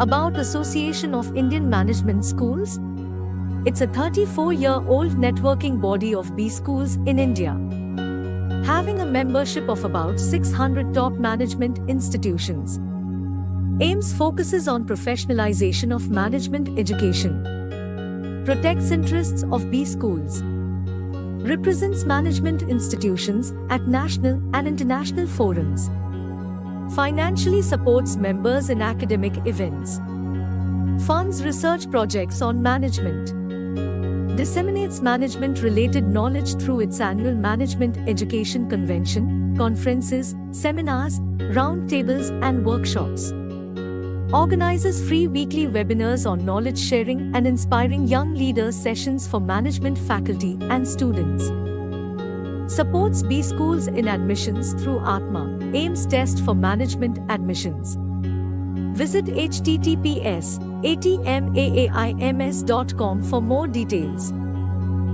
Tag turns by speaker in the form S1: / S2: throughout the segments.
S1: About Association of Indian Management Schools? It's a 34-year-old networking body of B schools in India, having a membership of about 600 top management institutions. AIMS focuses on professionalization of management education, protects interests of B schools, represents management institutions at national and international forums, financially supports members in academic events, funds research projects on management, disseminates management-related knowledge through its annual Management Education Convention, conferences, seminars, roundtables and workshops, organizes free weekly webinars on knowledge sharing and inspiring young leaders sessions for management faculty and students, supports B schools in admissions through Atma, AIMS test for management admissions. Visit https://atmaims.com for more details.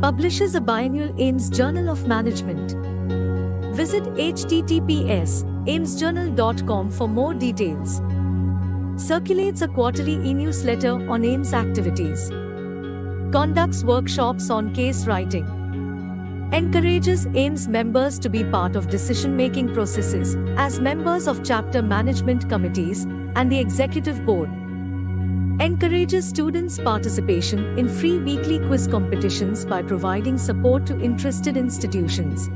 S1: Publishes a biannual AIMS Journal of Management. Visit https://aimsjournal.com for more details. Circulates a quarterly e-newsletter on AIMS activities. Conducts workshops on case writing. Encourages AIMS members to be part of decision-making processes as members of chapter management committees and the executive board. Encourages students' participation in free weekly quiz competitions by providing support to interested institutions.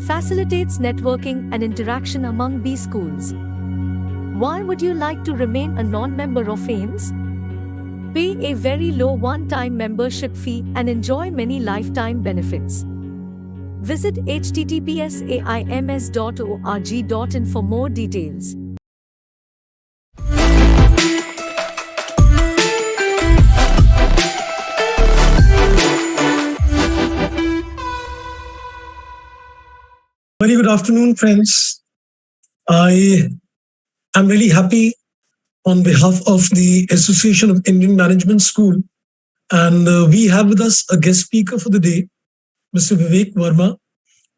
S1: Facilitates networking and interaction among B schools. Why would you like to remain a non-member of AIMS? Pay a very low one-time membership fee and enjoy many lifetime benefits. Visit https://aims.org.in for more details.
S2: Very good afternoon, friends. I am really happy on behalf of the Association of Indian Management School, and we have with us a guest speaker for the day, Mr. Viiveck Verma.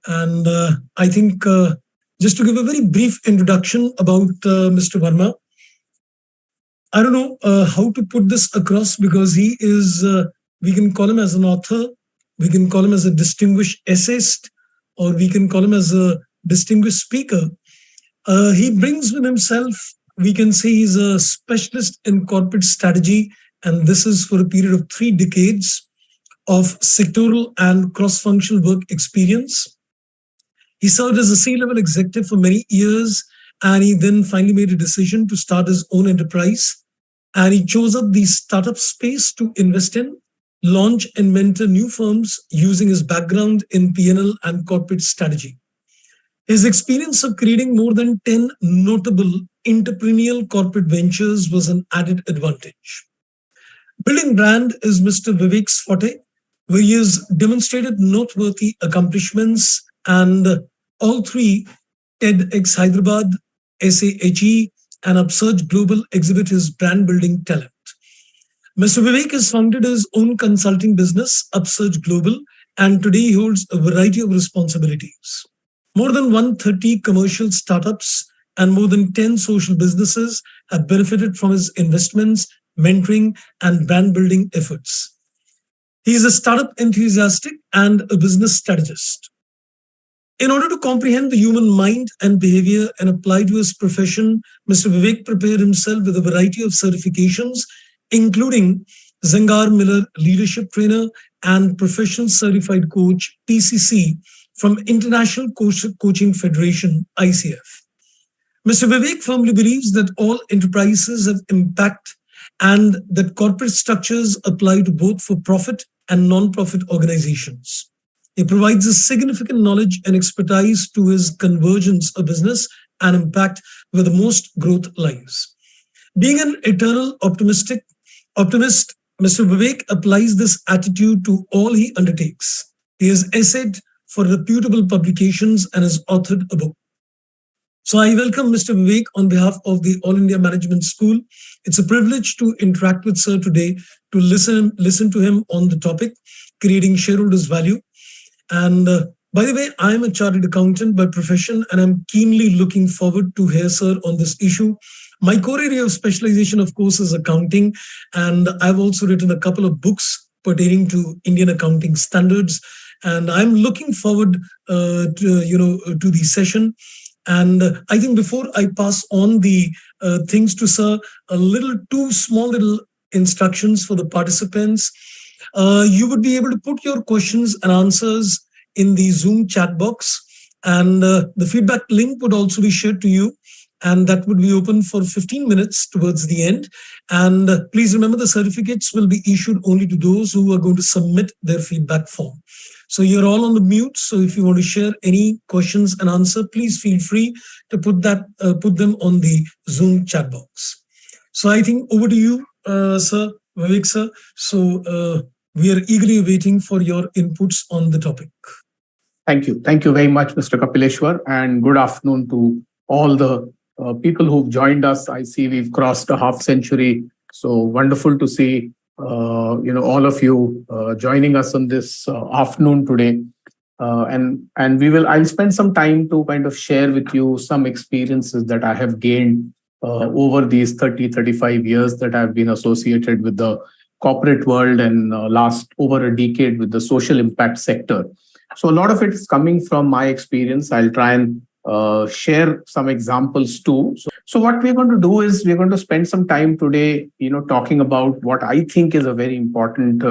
S2: And I think just to give a very brief introduction about Mr. Verma, I don't know how to put this across because he is, we can call him as an author, we can call him as a distinguished essayist, or we can call him as a distinguished speaker. He brings with himself, we can say he's a specialist in corporate strategy, and this is for a period of 3 decades of sectoral and cross-functional work experience. He served as a C-level executive for many years, and he then finally made a decision to start his own enterprise. And he chose up the startup space to invest in, launch and mentor new firms using his background in P&L and corporate strategy. His experience of creating more than 10 notable entrepreneurial corporate ventures was an added advantage. Building brand is Mr. Viiveck's forte, where he has demonstrated noteworthy accomplishments, and all 3, TEDx Hyderabad, SAHE, and Upsurge Global exhibit his brand building talent. Mr. Viiveck has founded his own consulting business, Upsurge Global, and today he holds a variety of responsibilities. More than 130 commercial startups and more than 10 social businesses have benefited from his investments, mentoring, and brand building efforts. He is a startup enthusiast and a business strategist. In order to comprehend the human mind and behavior and apply to his profession, Mr. Viiveck prepared himself with a variety of certifications, including Zangar Miller Leadership Trainer and Professional Certified Coach, PCC, from International Coaching Federation, ICF. Mr. Viiveck firmly believes that all enterprises have impact and that corporate structures apply to both for-profit and non-profit organizations. He provides a significant knowledge and expertise to his convergence of business and impact where the most growth lies. Being an eternal optimist, Mr. Viiveck applies this attitude to all he undertakes. He has essayed for reputable publications and has authored a book. So I welcome Mr. Viiveck on behalf of the All India Management School. It's a privilege to interact with sir today, to listen to him on the topic, creating shareholders' value. And by the way, I'm a chartered accountant by profession, and I'm keenly looking forward to hear sir on this issue My core area of specialization, of course, is accounting, and I've also written a couple of books pertaining to Indian accounting standards. And I'm looking forward to the session. And I think before I pass on the things to Sir, a little two small little instructions for the participants. You would be able to put your questions and answers in the Zoom chat box, and the feedback link would also be shared to you, and that would be open for 15 minutes towards the end. And please remember, the certificates will be issued only to those who are going to submit their feedback form. So you're all on the mute. So if you want to share any questions and answer, please feel free to put them on the Zoom chat box. So I think over to you, Sir, Viiveck sir. So we are eagerly waiting for your inputs on the topic.
S3: Thank you. Thank you very much, Mr. Kapileshwar, and good afternoon to all the people who've joined us. I see we've crossed a half century. So wonderful to see all of you joining us on this afternoon today. And I'll spend some time to kind of share with you some experiences that I have gained over these 35 years that I've been associated with the corporate world, and last over a decade with the social impact sector. So a lot of it is coming from my experience. I'll try and share some examples too. So what we're going to do is we're going to spend some time today, talking about what I think is a very important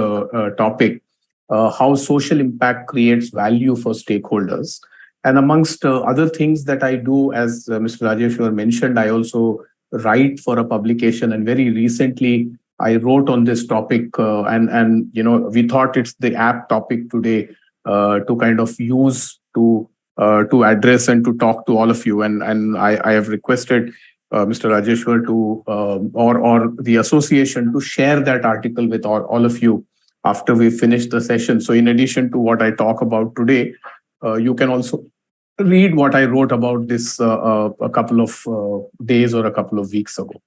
S3: topic, how social impact creates value for stakeholders. And amongst other things that I do, as Mr. Rajeshwar mentioned, I also write for a publication, and very recently I wrote on this topic, and we thought it's the apt topic today to kind of use to address and to talk to all of you. And I have requested Mr. Rajeshwar to or the association to share that article with all of you after we finish the session. So in addition to what I talk about today, you can also read what I wrote about this a couple of days or a couple of weeks ago.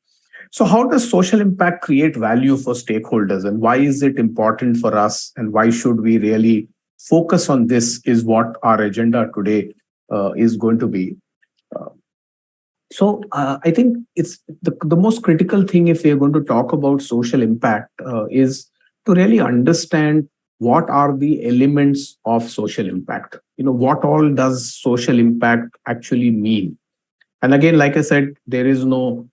S3: So how does social impact create value for stakeholders, and why is it important for us, and why should we really focus on this, is what our agenda today is going to be. So I think it's the most critical thing if we are going to talk about social impact is to really understand what are the elements of social impact. What all does social impact actually mean? And again, like I said, there is no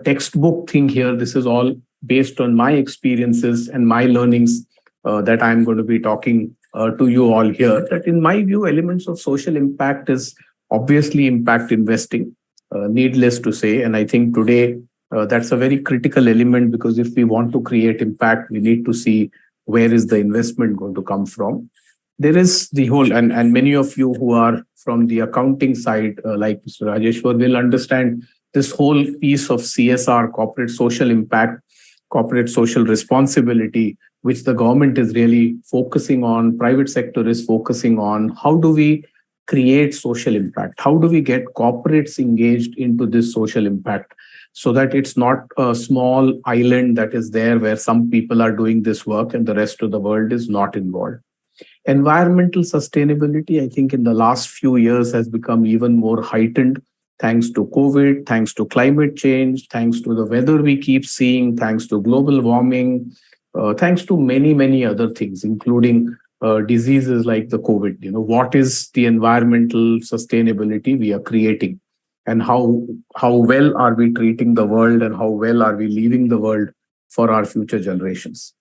S3: textbook thing here. This is all based on my experiences and my learnings that I'm going to be talking to you all here. That in my view, elements of social impact is obviously impact investing, needless to say. And I think today that's a very critical element, because if we want to create impact, we need to see where is the investment going to come from. There is the whole, and many of you who are from the accounting side, like Mr. Rajeshwar, will understand this whole piece of CSR, corporate social impact, corporate social responsibility, which the government is really focusing on, private sector is focusing on. How do we create social impact? How do we get corporates engaged into this social impact so that it's not a small island that is there where some people are doing this work and the rest of the world is not involved? Environmental sustainability, I think in the last few years has become even more heightened, thanks to COVID, thanks to climate change, thanks to the weather we keep seeing, thanks to global warming, thanks to many, many other things, including diseases like the COVID. What is the environmental sustainability we are creating, and how well are we treating the world, and how well are we leaving the world for our future generations?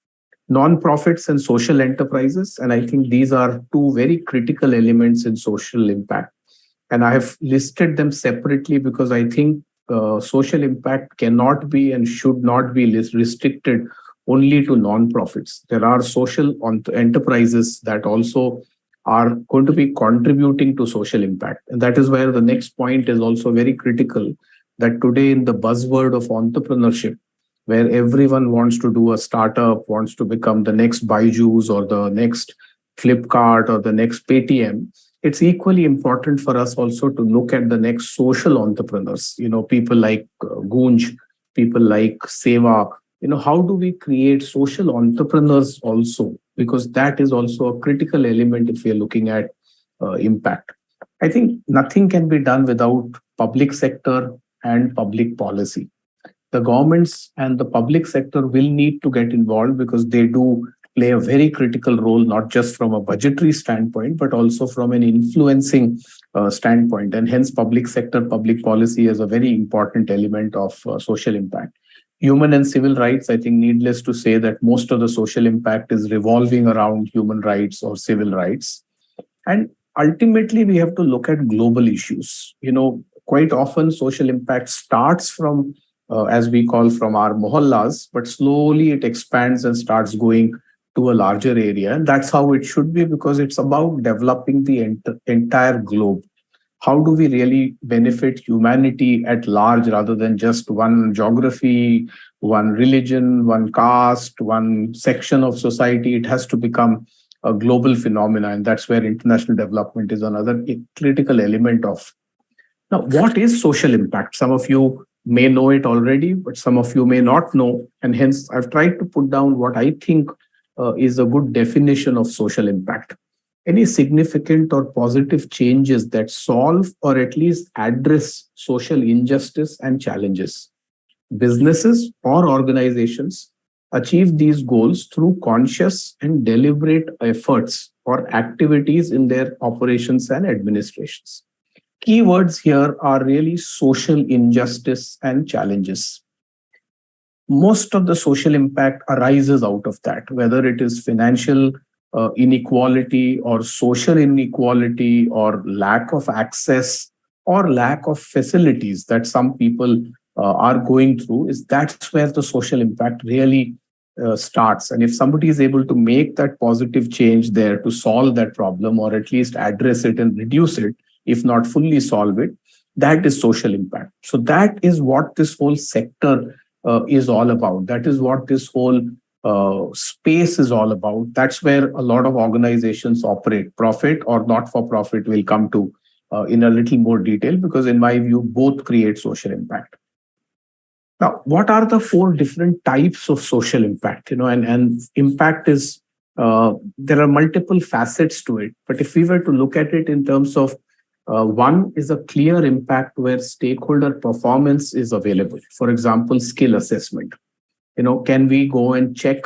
S3: Non-profits and social enterprises, and I think these are two very critical elements in social impact. And I have listed them separately because I think social impact cannot be and should not be restricted only to non-profits. There are social enterprises that also are going to be contributing to social impact. And that is where the next point is also very critical, that today in the buzzword of entrepreneurship, where everyone wants to do a startup, wants to become the next Byju's or the next Flipkart or the next Paytm, it's equally important for us also to look at the next social entrepreneurs, people like Gunj, people like Seva. How do we create social entrepreneurs also? Because that is also a critical element if we are looking at impact. I think nothing can be done without public sector and public policy. The governments and the public sector will need to get involved because they do play a very critical role, not just from a budgetary standpoint, but also from an influencing standpoint. And hence, public sector, public policy is a very important element of social impact. Human and civil rights, I think needless to say that most of the social impact is revolving around human rights or civil rights. And ultimately, we have to look at global issues. Quite often social impact starts from, as we call, from our mohallas, but slowly it expands and starts going to a larger area. And that's how it should be, because it's about developing the entire globe. How do we really benefit humanity at large rather than just one geography, one religion, one caste, one section of society? It has to become a global phenomenon. And that's where international development is another critical element of. Now, what is social impact? Some of you may know it already, but some of you may not know. And hence, I've tried to put down what I think is a good definition of social impact. Any significant or positive changes that solve or at least address social injustice and challenges. Businesses or organizations achieve these goals through conscious and deliberate efforts or activities in their operations and administrations. Keywords here are really social injustice and challenges. Most of the social impact arises out of that, whether it is financial inequality or social inequality or lack of access or lack of facilities that some people are going through. That's where the social impact really starts. And if somebody is able to make that positive change there to solve that problem, or at least address it and reduce it, if not fully solve it, that is social impact. So that is what this whole sector is all about. That is what this whole space is all about. That's where a lot of organizations operate. Profit or not for profit will come to in a little more detail, because in my view, both create social impact. Now, what are the four different types of social impact? And impact is, there are multiple facets to it. But if we were to look at it in terms of one is a clear impact where stakeholder performance is available. For example, skill assessment. Can we go and check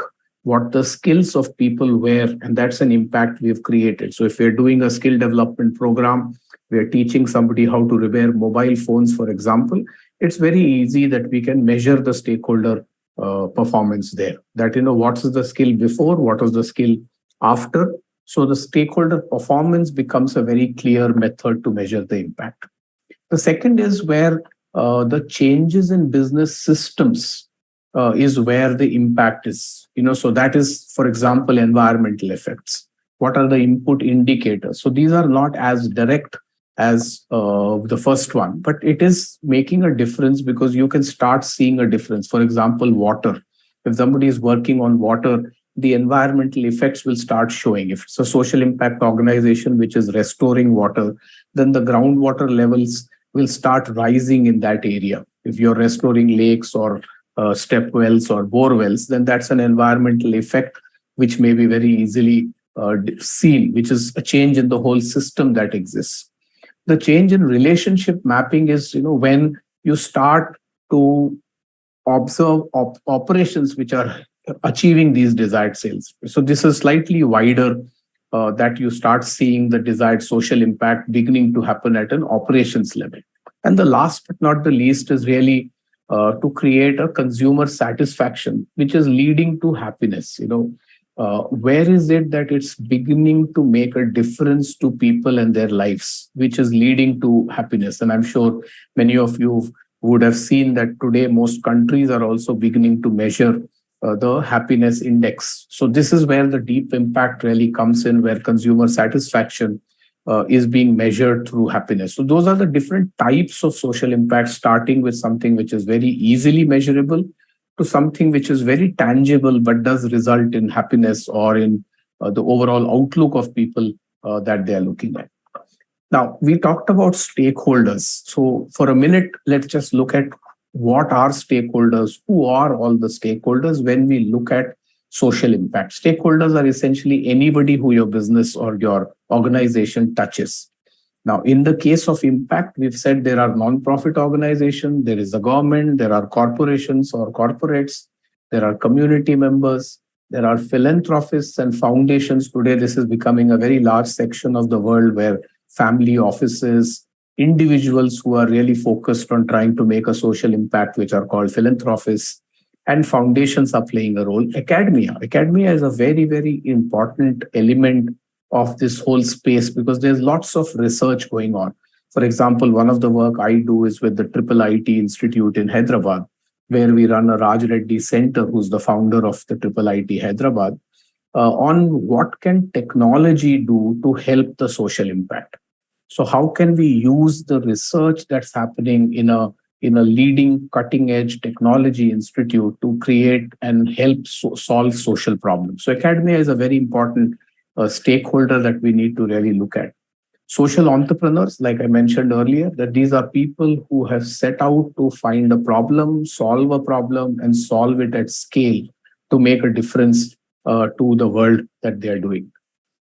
S3: what the skills of people were? And that's an impact we've created. So if we're doing a skill development program, we're teaching somebody how to repair mobile phones, for example, it's very easy that we can measure the stakeholder performance there. That, what is the skill before, what was the skill after. So the stakeholder performance becomes a very clear method to measure the impact. The second is where the changes in business systems is where the impact is. So that is, for example, environmental effects. What are the input indicators? So these are not as direct as the first one, but it is making a difference because you can start seeing a difference. For example, water. If somebody is working on water, the environmental effects will start showing. If it's a social impact organization which is restoring water, then the groundwater levels will start rising in that area. If you're restoring lakes or step wells or bore wells, then that's an environmental effect which may be very easily seen, which is a change in the whole system that exists. The change in relationship mapping is, when you start to observe operations which are achieving these desired sales. So this is slightly wider that you start seeing the desired social impact beginning to happen at an operations level. And the last but not the least is really to create a consumer satisfaction, which is leading to happiness. Where is it that it's beginning to make a difference to people and their lives, which is leading to happiness? And I'm sure many of you would have seen that today most countries are also beginning to measure the happiness index. So this is where the deep impact really comes in, where consumer satisfaction is being measured through happiness. So those are the different types of social impact, starting with something which is very easily measurable to something which is very tangible but does result in happiness or in the overall outlook of people that they are looking at. Now, we talked about stakeholders. So for a minute, let's just look at what are stakeholders, who are all the stakeholders when we look at social impact. Stakeholders are essentially anybody who your business or your organization touches. Now, in the case of impact, we've said there are non-profit organizations, there is the government, there are corporations or corporates, there are community members, there are philanthropists and foundations. Today, this is becoming a very large section of the world where family offices, individuals who are really focused on trying to make a social impact, which are called philanthropists, and foundations are playing a role. Academia is a very, very important element of this whole space because there's lots of research going on. For example, one of the work I do is with the IIIT Institute in Hyderabad, where we run a Raj Reddy Center, who's the founder of the IIIT Hyderabad, on what can technology do to help the social impact. So how can we use the research that's happening in a leading cutting edge technology institute to create and help solve social problems? So academia is a very important stakeholder that we need to really look at. Social entrepreneurs, like I mentioned earlier, that these are people who have set out to find a problem, solve a problem, and solve it at scale to make a difference to the world that they are doing.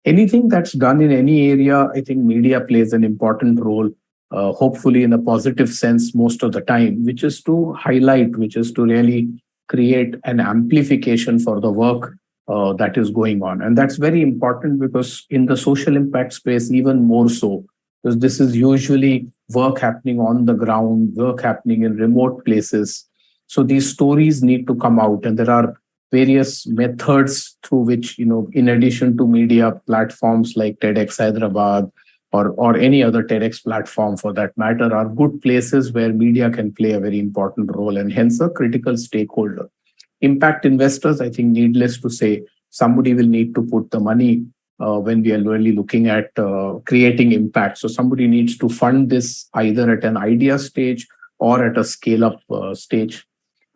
S3: Anything that's done in any area, I think media plays an important role, hopefully in a positive sense most of the time, which is to highlight, which is to really create an amplification for the work that is going on. And that's very important because in the social impact space, even more so, because this is usually work happening on the ground, work happening in remote places. So these stories need to come out, and there are various methods through which, in addition to media platforms like TEDx Hyderabad or any other TEDx platform for that matter, are good places where media can play a very important role and hence a critical stakeholder. Impact investors, I think needless to say, somebody will need to put the money when we are really looking at creating impact. So somebody needs to fund this either at an idea stage or at a scale-up stage.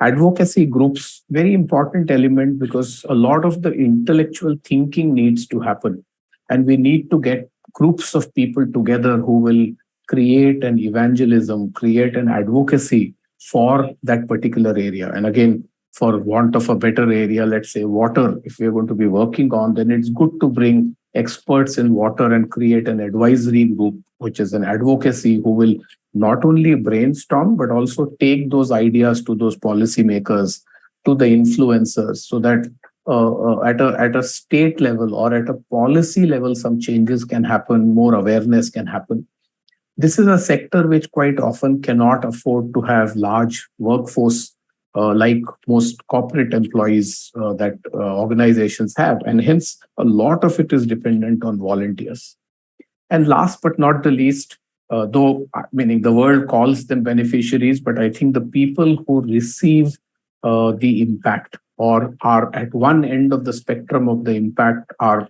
S3: Advocacy groups, very important element because a lot of the intellectual thinking needs to happen. And we need to get groups of people together who will create an evangelism, create an advocacy for that particular area. And again, for want of a better area, let's say water, if we're going to be working on, then it's good to bring experts in water and create an advisory group, which is an advocacy who will not only brainstorm, but also take those ideas to those policymakers, to the influencers, so that at a state level or at a policy level, some changes can happen, more awareness can happen. This is a sector which quite often cannot afford to have large workforce like most corporate employees that organizations have. And hence, a lot of it is dependent on volunteers. And last but not the least, though meaning the world calls them beneficiaries, but I think the people who receive the impact or are at one end of the spectrum of the impact are,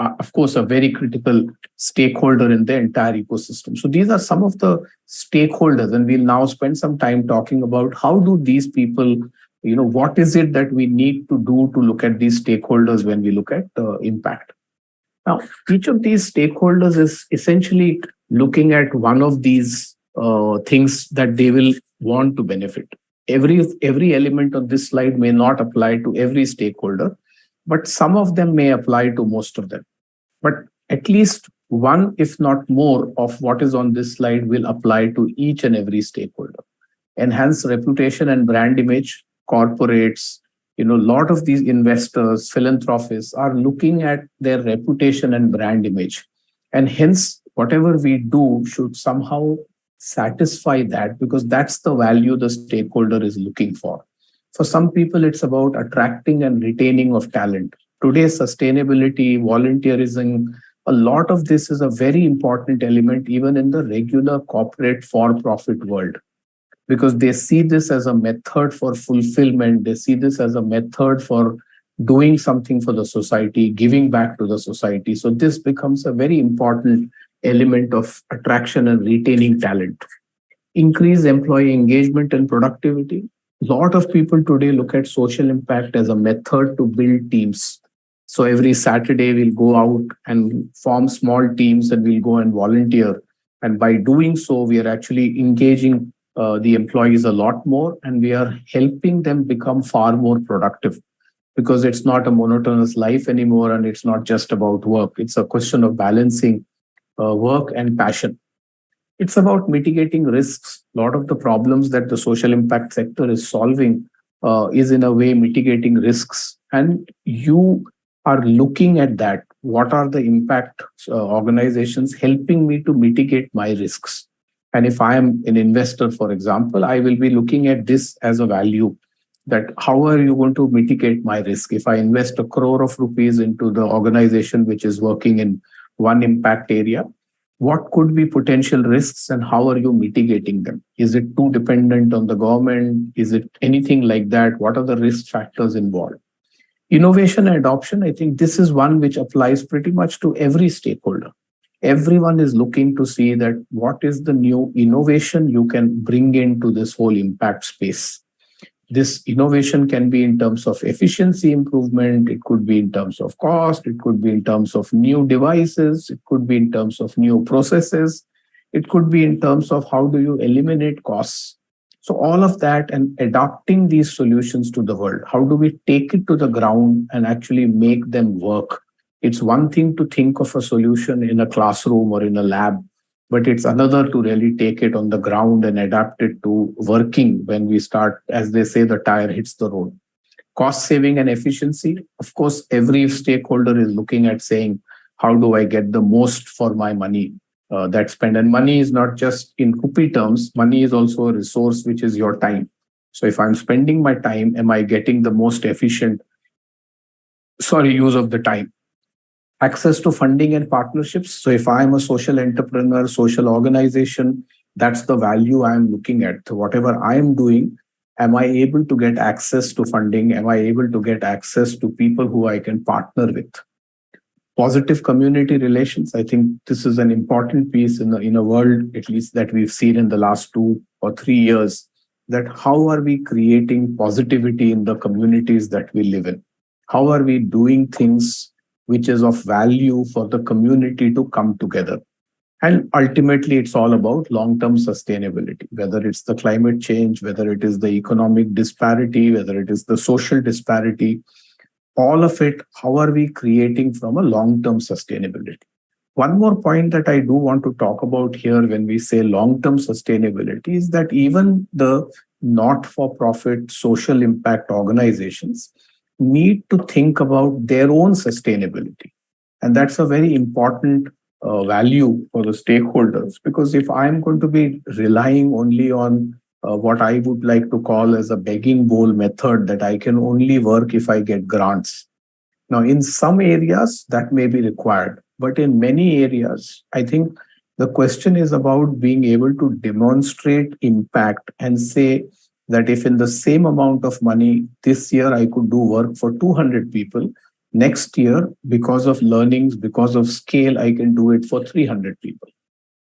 S3: of course, a very critical stakeholder in the entire ecosystem. So these are some of the stakeholders, and we'll now spend some time talking about how do these people, what is it that we need to do to look at these stakeholders when we look at impact. Now, each of these stakeholders is essentially looking at one of these things that they will want to benefit. Every element on this slide may not apply to every stakeholder, but some of them may apply to most of them. But at least one, if not more, of what is on this slide will apply to each and every stakeholder. Enhance reputation and brand image, corporates, a lot of these investors, philanthropists are looking at their reputation and brand image. And hence, whatever we do should somehow satisfy that, because that's the value the stakeholder is looking for. For some people, it's about attracting and retaining of talent. Today, sustainability, volunteerism, a lot of this is a very important element even in the regular corporate for-profit world, because they see this as a method for fulfillment. They see this as a method for doing something for the society, giving back to the society. So this becomes a very important element of attraction and retaining talent. Increase employee engagement and productivity. A lot of people today look at social impact as a method to build teams. So every Saturday we'll go out and form small teams and we'll go and volunteer. And by doing so, we are actually engaging the employees a lot more, and we are helping them become far more productive, because it's not a monotonous life anymore and it's not just about work. It's a question of balancing work and passion. It's about mitigating risks. A lot of the problems that the social impact sector is solving is in a way mitigating risks. And you are looking at that. What are the impact organizations helping me to mitigate my risks? And if I am an investor, for example, I will be looking at this as a value, that how are you going to mitigate my risk? If I invest 1 crore of rupees into the organization which is working in one impact area, what could be potential risks and how are you mitigating them? Is it too dependent on the government? Is it anything like that? What are the risk factors involved? Innovation and adoption, I think this is one which applies pretty much to every stakeholder. Everyone is looking to see that what is the new innovation you can bring into this whole impact space. This innovation can be in terms of efficiency improvement, it could be in terms of cost, it could be in terms of new devices, it could be in terms of new processes, it could be in terms of how do you eliminate costs. So all of that and adapting these solutions to the world, how do we take it to the ground and actually make them work? It's one thing to think of a solution in a classroom or in a lab, but it's another to really take it on the ground and adapt it to working when we start, as they say, the tire hits the road. Cost saving and efficiency. Of course, every stakeholder is looking at saying, how do I get the most for my money that spend? And money is not just in rupee terms, money is also a resource, which is your time. So if I'm spending my time, am I getting the most efficient use of the time? Access to funding and partnerships. So if I'm a social entrepreneur, social organization, that's the value I'm looking at. So whatever I'm doing, am I able to get access to funding? Am I able to get access to people who I can partner with? Positive community relations. I think this is an important piece in a world, at least that we've seen in the last 2 or 3 years, that how are we creating positivity in the communities that we live in? How are we doing things which is of value for the community to come together? And ultimately, it's all about long-term sustainability, whether it's the climate change, whether it is the economic disparity, whether it is the social disparity, all of it, how are we creating from a long-term sustainability? One more point that I do want to talk about here when we say long-term sustainability is that even the not-for-profit social impact organizations need to think about their own sustainability. And that's a very important value for the stakeholders, because if I'm going to be relying only on what I would like to call as a begging bowl method, that I can only work if I get grants. Now, in some areas that may be required, but in many areas, I think the question is about being able to demonstrate impact and say, that if in the same amount of money this year I could do work for 200 people, next year, because of learnings, because of scale, I can do it for 300 people.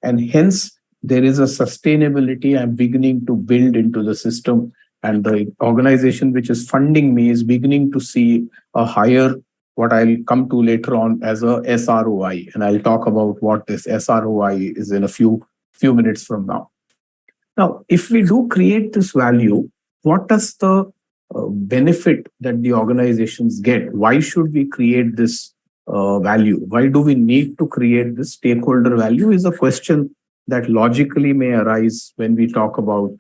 S3: And hence, there is a sustainability I'm beginning to build into the system. And the organization which is funding me is beginning to see a higher, what I'll come to later on as a SROI. And I'll talk about what this SROI is in a few minutes from now. Now, if we do create this value, what does the benefit that the organizations get? Why should we create this value? Why do we need to create this stakeholder value is a question that logically may arise when we talk about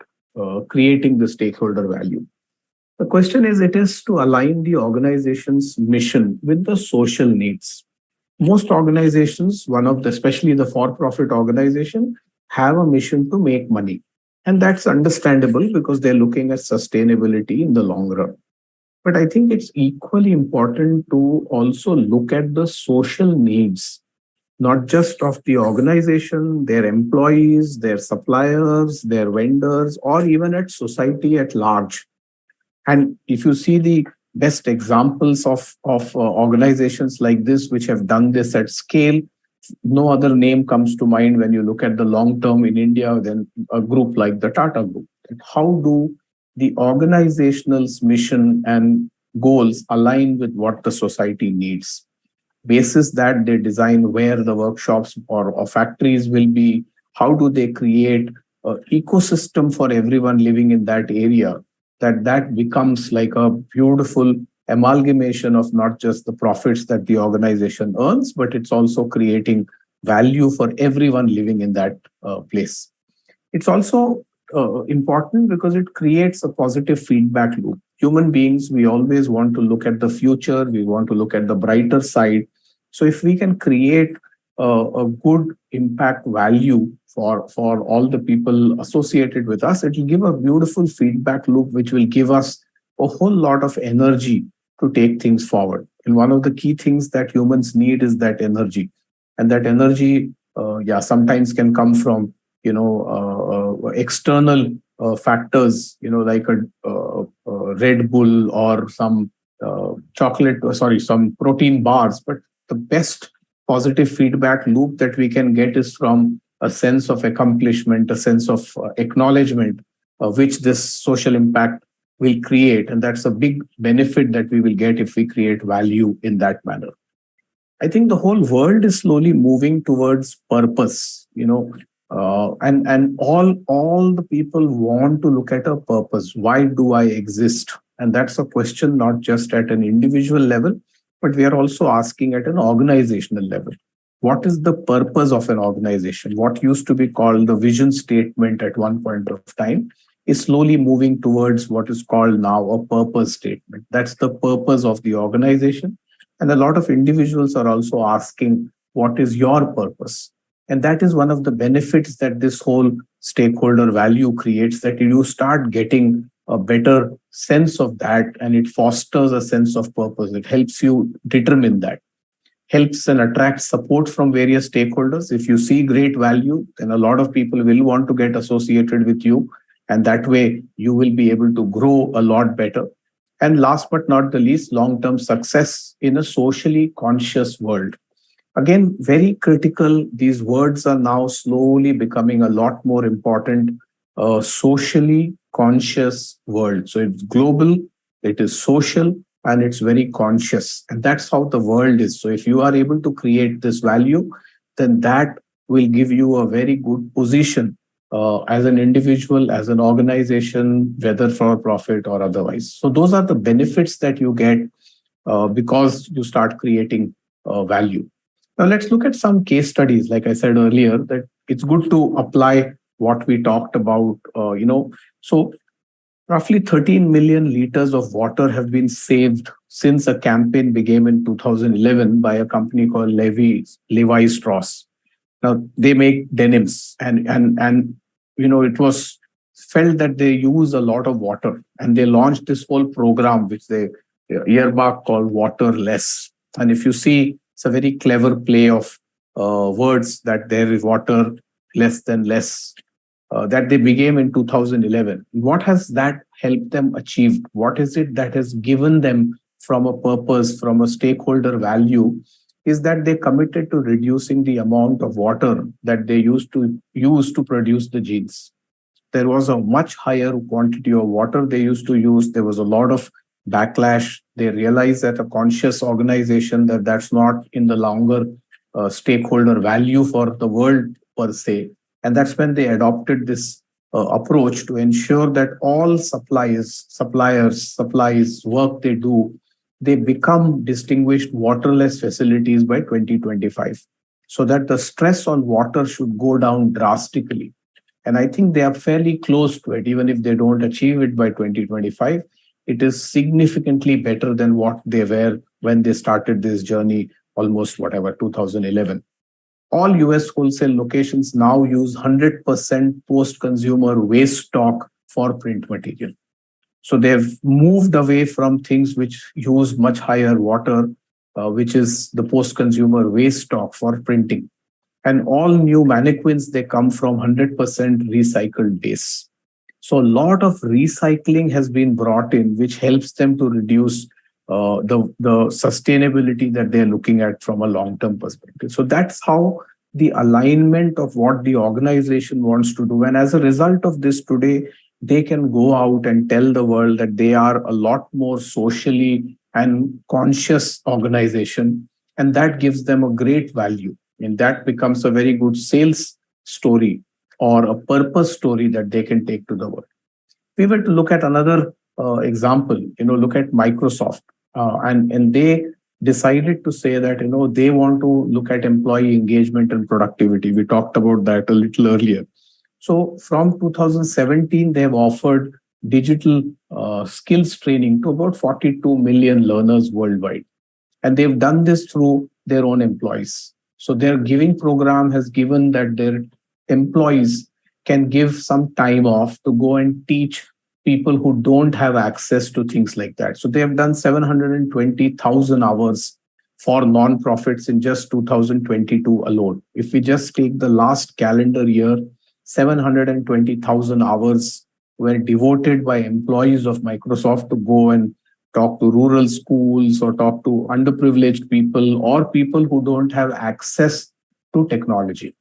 S3: creating the stakeholder value. The question is, it is to align the organization's mission with the social needs. Most organizations, especially the for-profit organization, have a mission to make money. And that's understandable because they're looking at sustainability in the long run. But I think it's equally important to also look at the social needs, not just of the organization, their employees, their suppliers, their vendors, or even at society at large. And if you see the best examples of organizations like this, which have done this at scale, no other name comes to mind when you look at the long term in India than a group like the Tata Group. How do the organizational's mission and goals align with what the society needs? Basis that they design where the workshops or factories will be. How do they create an ecosystem for everyone living in that area, that becomes like a beautiful amalgamation of not just the profits that the organization earns, but it's also creating value for everyone living in that place. It's also important because it creates a positive feedback loop. Human beings, we always want to look at the future, we want to look at the brighter side. So if we can create a good impact value for all the people associated with us, it will give a beautiful feedback loop, which will give us a whole lot of energy to take things forward. And one of the key things that humans need is that energy. And that energy, sometimes can come from external factors, like a Red Bull or some some protein bars. But the best positive feedback loop that we can get is from a sense of accomplishment, a sense of acknowledgement, which this social impact will create. And that's a big benefit that we will get if we create value in that manner. I think the whole world is slowly moving towards purpose, and all the people want to look at a purpose. Why do I exist? And that's a question not just at an individual level, but we are also asking at an organizational level. What is the purpose of an organization? What used to be called the vision statement at one point of time is slowly moving towards what is called now a purpose statement. That's the purpose of the organization. And a lot of individuals are also asking, what is your purpose? And that is one of the benefits that this whole stakeholder value creates, that you start getting a better sense of that, and it fosters a sense of purpose. It helps you determine that, helps and attracts support from various stakeholders. If you see great value, then a lot of people will want to get associated with you. And that way you will be able to grow a lot better. And last but not the least, long-term success in a socially conscious world. Again, very critical. These words are now slowly becoming a lot more important. Socially conscious world. So it's global, it is social, and it's very conscious. And that's how the world is. So if you are able to create this value, then that will give you a very good position as an individual, as an organization, whether for profit or otherwise. So those are the benefits that you get because you start creating value. Now let's look at some case studies. Like I said earlier, that it's good to apply what we talked about. So roughly 13 million liters of water have been saved since a campaign began in 2011 by a company called Levi Strauss. Now they make denims, and it was felt that they use a lot of water, and they launched this whole program which they earmarked called Waterless. And if you see, it's a very clever play of words, that there is water less than less, that they began in 2011. What has that helped them achieve? What is it that has given them from a purpose, from a stakeholder value? Is that they committed to reducing the amount of water that they used to use to produce the jeans. There was a much higher quantity of water they used to use. There was a lot of backlash. They realized that a conscious organization, that's not in the longer stakeholder value for the world per se. And that's when they adopted this approach to ensure that all supplies, work they do, they become distinguished waterless facilities by 2025, so that the stress on water should go down drastically. And I think they are fairly close to it. Even if they don't achieve it by 2025, it is significantly better than what they were when they started this journey almost 2011. All US wholesale locations now use 100% post-consumer waste stock for print material. So they've moved away from things which use much higher water, which is the post-consumer waste stock for printing. And all new mannequins, they come from 100% recycled base. So a lot of recycling has been brought in, which helps them to reduce the sustainability that they're looking at from a long-term perspective. So that's how the alignment of what the organization wants to do. And as a result of this today, they can go out and tell the world that they are a lot more socially and conscious organization. And that gives them a great value. And that becomes a very good sales story or a purpose story that they can take to the world. If we were to look at another example, look at Microsoft. And they decided to say that, they want to look at employee engagement and productivity. We talked about that a little earlier. So from 2017, they have offered digital skills training to about 42 million learners worldwide. And they've done this through their own employees. So their giving program has given that their employees can give some time off to go and teach people who don't have access to things like that. So they have done 720,000 hours for nonprofits in just 2022 alone. If we just take the last calendar year, 720,000 hours were devoted by employees of Microsoft to go and talk to rural schools or talk to underprivileged people or people who don't have access to technology.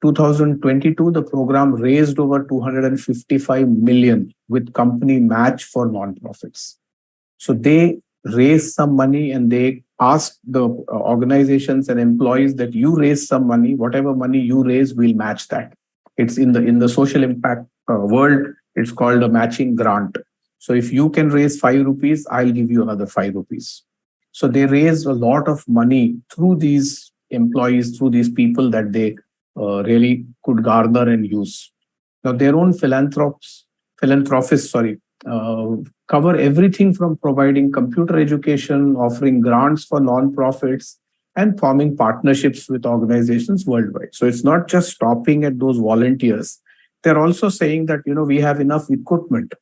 S3: 2022, the program raised over 255 million with company match for nonprofits. So they raised some money and they asked the organizations and employees that you raise some money, whatever money you raise, we'll match that. It's in the social impact world, it's called a matching grant. So if you can raise 5 rupees, I'll give you another 5 rupees. So they raised a lot of money through these employees, through these people that they really could garner and use. Now, their own philanthropists, cover everything from providing computer education, offering grants for nonprofits, and forming partnerships with organizations worldwide. So it's not just stopping at those volunteers. They're also saying that, we have enough equipment.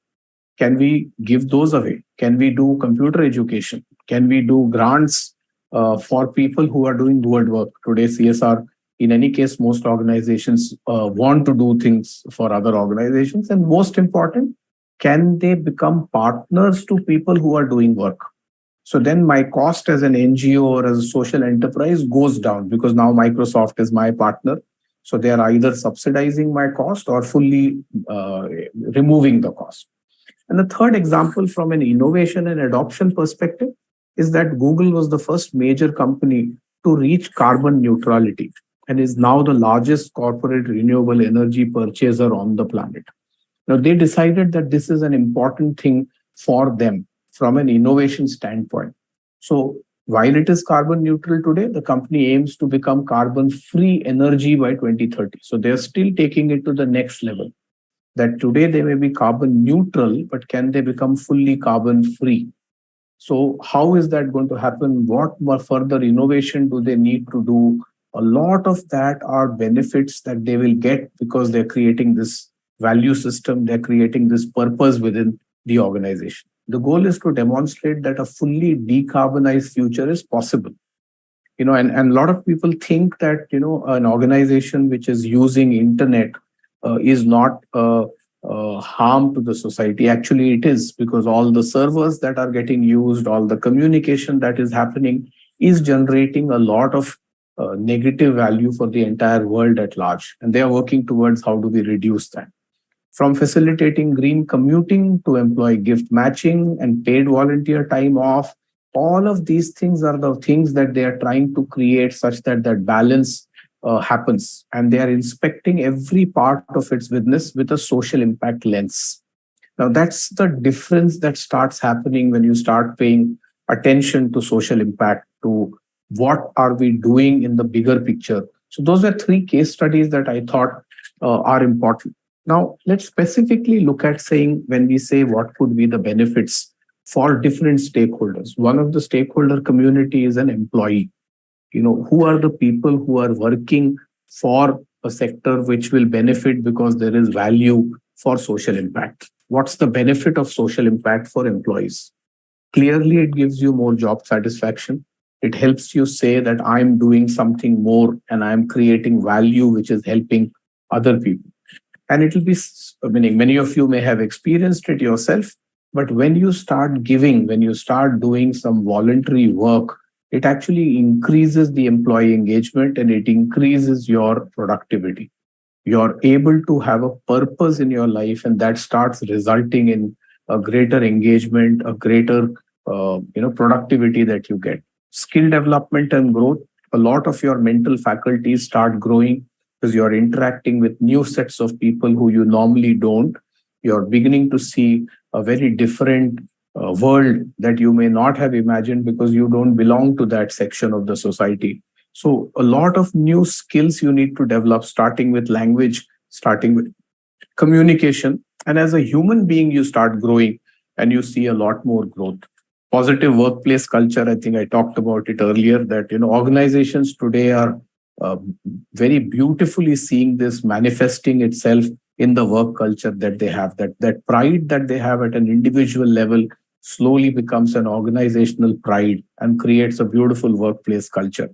S3: Can we give those away? Can we do computer education? Can we do grants for people who are doing word work? Today, CSR, in any case, most organizations want to do things for other organizations. And most important, can they become partners to people who are doing work? So then my cost as an NGO or as a social enterprise goes down because now Microsoft is my partner. So they are either subsidizing my cost or fully removing the cost. And the third example from an innovation and adoption perspective is that Google was the first major company to reach carbon neutrality and is now the largest corporate renewable energy purchaser on the planet. Now, they decided that this is an important thing for them from an innovation standpoint. So while it is carbon neutral today, the company aims to become carbon-free energy by 2030. So they're still taking it to the next level. That today they may be carbon neutral, but can they become fully carbon free? So how is that going to happen? What more further innovation do they need to do? A lot of that are benefits that they will get because they're creating this value system, they're creating this purpose within the organization. The goal is to demonstrate that a fully decarbonized future is possible. And a lot of people think that, an organization which is using internet is not harm to the society. Actually, it is, because all the servers that are getting used, all the communication that is happening is generating a lot of negative value for the entire world at large. And they are working towards how do we reduce that. From facilitating green commuting to employee gift matching and paid volunteer time off, all of these things are the things that they are trying to create such that that balance happens, and they are inspecting every part of its business with a social impact lens. Now, that's the difference that starts happening when you start paying attention to social impact, to what are we doing in the bigger picture. So those are 3 case studies that I thought are important. Now, let's specifically look at saying, when we say what could be the benefits for different stakeholders. One of the stakeholder community is an employee. Who are the people who are working for a sector which will benefit because there is value for social impact? What's the benefit of social impact for employees? Clearly, it gives you more job satisfaction. It helps you say that I'm doing something more and I'm creating value which is helping other people. And it will be, meaning many of you may have experienced it yourself, but when you start giving, when you start doing some voluntary work, it actually increases the employee engagement and it increases your productivity. You're able to have a purpose in your life, and that starts resulting in a greater engagement, a greater productivity that you get. Skill development and growth, a lot of your mental faculties start growing because you're interacting with new sets of people who you normally don't. You're beginning to see a very different world that you may not have imagined because you don't belong to that section of the society. So a lot of new skills you need to develop, starting with language, starting with communication. And as a human being, you start growing and you see a lot more growth. Positive workplace culture, I think I talked about it earlier, that organizations today are uh, very beautifully seeing this manifesting itself in the work culture that they have. That pride that they have at an individual level slowly becomes an organizational pride and creates a beautiful workplace culture.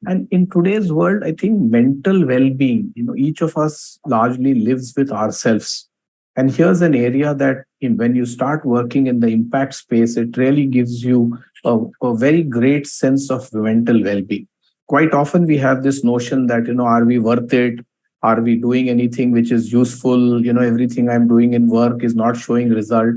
S3: And in today's world, I think mental well-being, each of us largely lives with ourselves. And here's an area that when you start working in the impact space, it really gives you a very great sense of mental well-being. Quite often we have this notion that, are we worth it? Are we doing anything which is useful? Everything I'm doing in work is not showing result.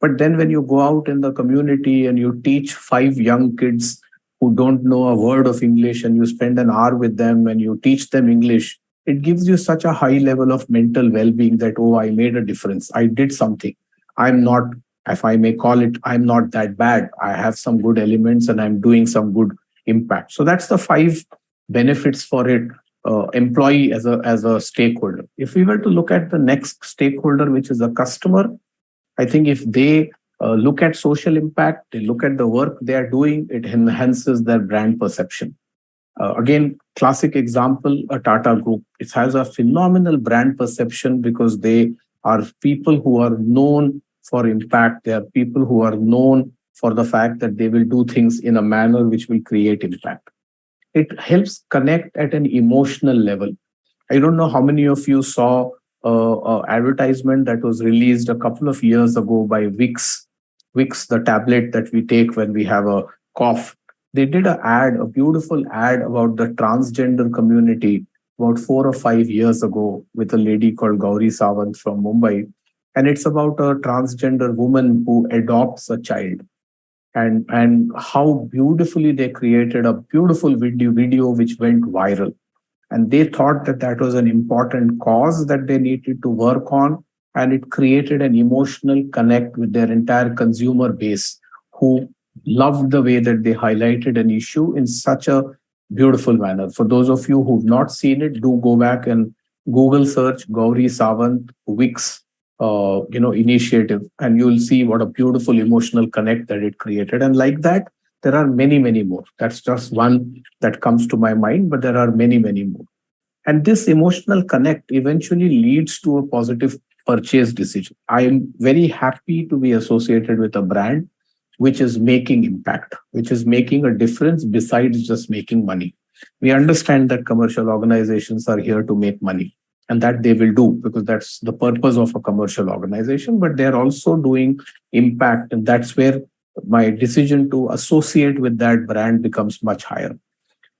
S3: But then when you go out in the community and you teach 5 young kids who don't know a word of English and you spend an hour with them and you teach them English, it gives you such a high level of mental well-being that, oh, I made a difference. I did something. I'm not, if I may call it, I'm not that bad. I have some good elements and I'm doing some good impact. So that's the 5 benefits for it. Employee as a stakeholder. If we were to look at the next stakeholder, which is a customer, I think if they look at social impact, they look at the work they are doing, it enhances their brand perception. Again, classic example, a Tata Group. It has a phenomenal brand perception because they are people who are known for impact. They are people who are known for the fact that they will do things in a manner which will create impact. It helps connect at an emotional level. I don't know how many of you saw an advertisement that was released a couple of years ago by Vicks. Vicks, the tablet that we take when we have a cough. They did a beautiful ad about the transgender community about 4 or 5 years ago with a lady called Gauri Sawant from Mumbai. And it's about a transgender woman who adopts a child. And how beautifully they created a beautiful video which went viral. And they thought that that was an important cause that they needed to work on. And it created an emotional connect with their entire consumer base who loved the way that they highlighted an issue in such a beautiful manner. For those of you who've not seen it, do go back and Google search Gauri Sawant Vicks initiative, and you'll see what a beautiful emotional connect that it created. And like that, there are many, many more. That's just one that comes to my mind, but there are many, many more. And this emotional connect eventually leads to a positive purchase decision. I am very happy to be associated with a brand which is making impact, which is making a difference besides just making money. We understand that commercial organizations are here to make money, and that they will do because that's the purpose of a commercial organization, but they're also doing impact. And that's where my decision to associate with that brand becomes much higher.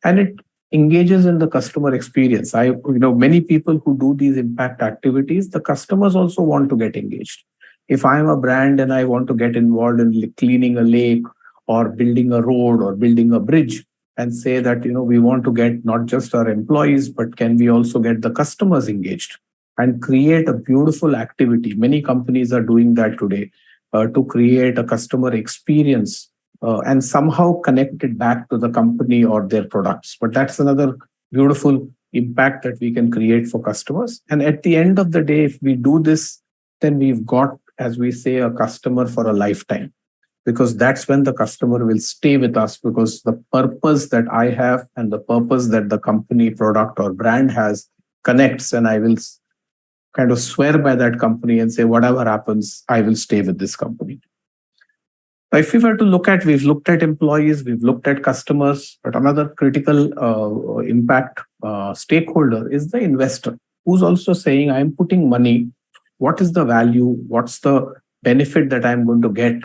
S3: And it engages in the customer experience. Many people who do these impact activities, the customers also want to get engaged. If I'm a brand and I want to get involved in cleaning a lake or building a road or building a bridge and say that, we want to get not just our employees, but can we also get the customers engaged and create a beautiful activity? Many companies are doing that today to create a customer experience and somehow connect it back to the company or their products. But that's another beautiful impact that we can create for customers. And at the end of the day, if we do this, then we've got, as we say, a customer for a lifetime, because that's when the customer will stay with us, because the purpose that I have and the purpose that the company, product or brand has connects, and I will kind of swear by that company and say, whatever happens, I will stay with this company. If we were to we've looked at employees, we've looked at customers, but another critical impact stakeholder is the investor, who's also saying, I'm putting money. What is the value? What's the benefit that I'm going to get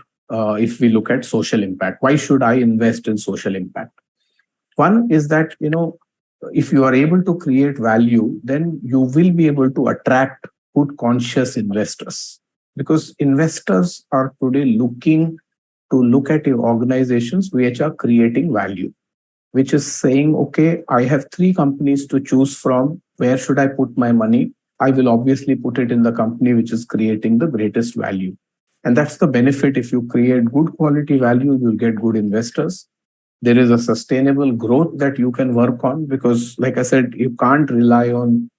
S3: if we look at social impact? Why should I invest in social impact? One is that, if you are able to create value, then you will be able to attract good conscious investors, because investors are today looking to look at organizations which are creating value, which is saying, okay, I have 3 companies to choose from. Where should I put my money? I will obviously put it in the company which is creating the greatest value. And that's the benefit. If you create good quality value, you'll get good investors. There is a sustainable growth that you can work on, because, like I said, you can't rely on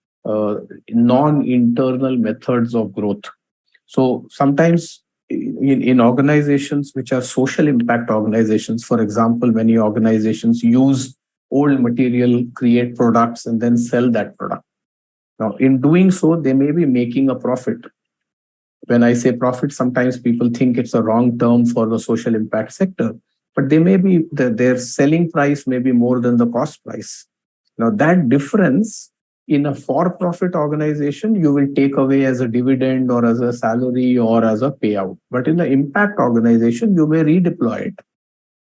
S3: non-internal methods of growth. So sometimes in organizations which are social impact organizations, for example, many organizations use old material, create products, and then sell that product. Now, in doing so, they may be making a profit. When I say profit, sometimes people think it's a wrong term for the social impact sector, but they may be their selling price may be more than the cost price. Now, that difference in a for-profit organization, you will take away as a dividend or as a salary or as a payout. But in the impact organization, you may redeploy it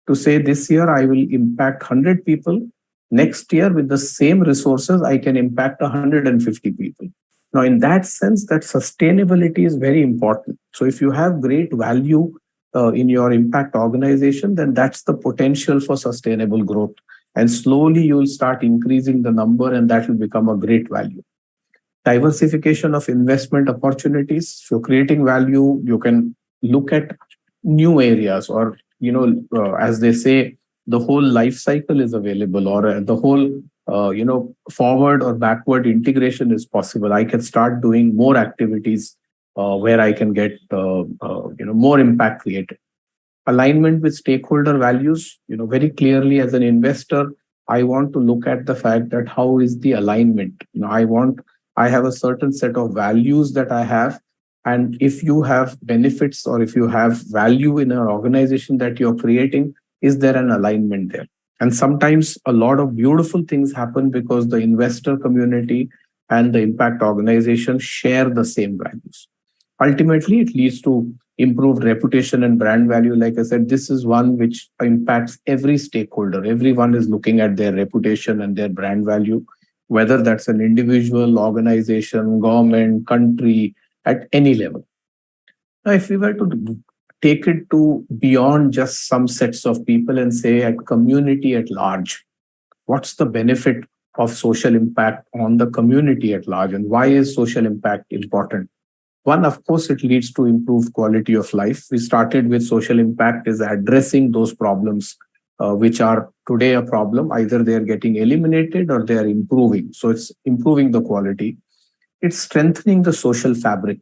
S3: to say, this year I will impact 100 people. Next year, with the same resources, I can impact 150 people. Now, in that sense, that sustainability is very important. So if you have great value in your impact organization, then that's the potential for sustainable growth. And slowly you'll start increasing the number, and that will become a great value. Diversification of investment opportunities. If you're creating value, you can look at new areas, or, as they say, the whole life cycle is available, or the whole forward or backward integration is possible. I can start doing more activities where I can get more impact created. Alignment with stakeholder values. Very clearly, as an investor, I want to look at the fact that how is the alignment. I have a certain set of values that I have, and if you have benefits or if you have value in an organization that you're creating, is there an alignment there? And sometimes a lot of beautiful things happen because the investor community and the impact organization share the same values. Ultimately, it leads to improved reputation and brand value. Like I said, this is one which impacts every stakeholder. Everyone is looking at their reputation and their brand value, whether that's an individual, organization, government, country, at any level. Now, if we were to take it to beyond just some sets of people and say at community at large, what's the benefit of social impact on the community at large, and why is social impact important? One, of course, it leads to improved quality of life. We started with social impact is addressing those problems which are today a problem. Either they are getting eliminated or they are improving. So it's improving the quality. It's strengthening the social fabric.